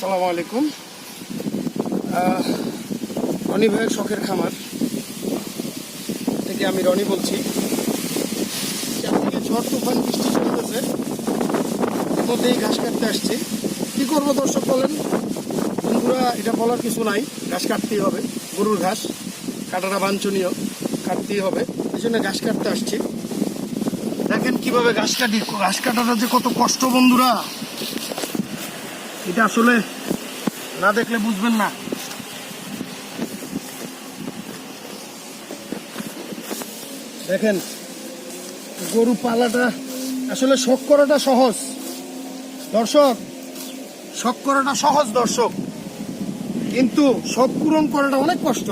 আসসালামু আলাইকুম। রনি ভাইয়ের শখের খামার থেকে আমি রনি বলছি। চারদিকে ঝড় তুফান বৃষ্টি চলতেছে, এর মধ্যেই ঘাস কাটতে আসছি। কি করবো দর্শক বলেন? বন্ধুরা, এটা বলার কিছু নাই, ঘাস কাটতেই হবে। গরুর ঘাস কাটাটা বাঞ্ছনীয়, কাটতেই হবে, এই জন্য ঘাস কাটতে আসছি। দেখেন কিভাবে ঘাস কাটি। ঘাস কাটাটা যে কত কষ্ট বন্ধুরা, এটা আসলে না দেখলে বুঝবেন না। দেখেন গরু পালাটা আসলে শখ করাটা সহজ দর্শক, শখ করাটা সহজ দর্শক, কিন্তু শখ পূরণ করাটা অনেক কষ্ট।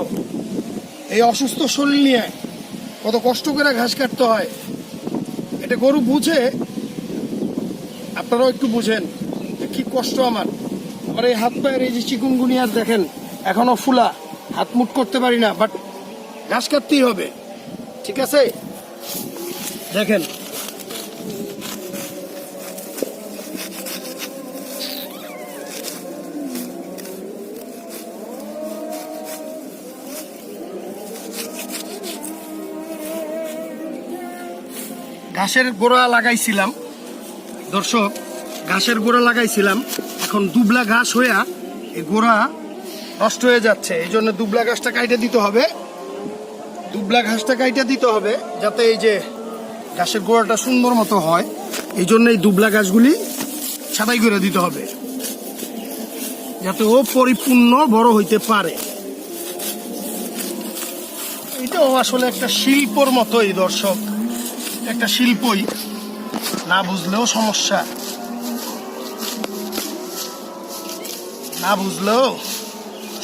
এই অসুস্থ শরীর নিয়ে কত কষ্ট করে ঘাস কাটতে হয়, এটা গরু বুঝে। আপনারাও একটু বুঝেন কি কষ্ট আমার। আমার এই হাত পায়ের এই যে চিকুনগুনিয়ার দেখেন এখনো ফুলা, হাত মুট করতে পারি না, বাট ঘাস কাটতেই হবে, ঠিক আছে? দেখেন ঘাসের গোড়া লাগাইছিলাম দর্শক, ঘাসের গোড়া লাগাইছিলাম, এখন দুবলা ঘাস হইয়া এই গোড়া নষ্ট হয়ে যাচ্ছে। এই জন্য দুবলা ঘাসটা কাইটে দিতে হবে, দুবলা ঘাসটা কাইটে দিতে হবে যাতে এই যে ঘাসের গোড়াটা সুন্দর মতো হয়। এই জন্য এই দুবলা ঘাসগুলি ছাঁটাই করে দিতে হবে যাতে ও পরিপূর্ণ বড় হইতে পারে। এটাও আসলে একটা শিল্পর মতোই দর্শক, একটা শিল্পই, না বুঝলেও সমস্যা, না বুঝলেও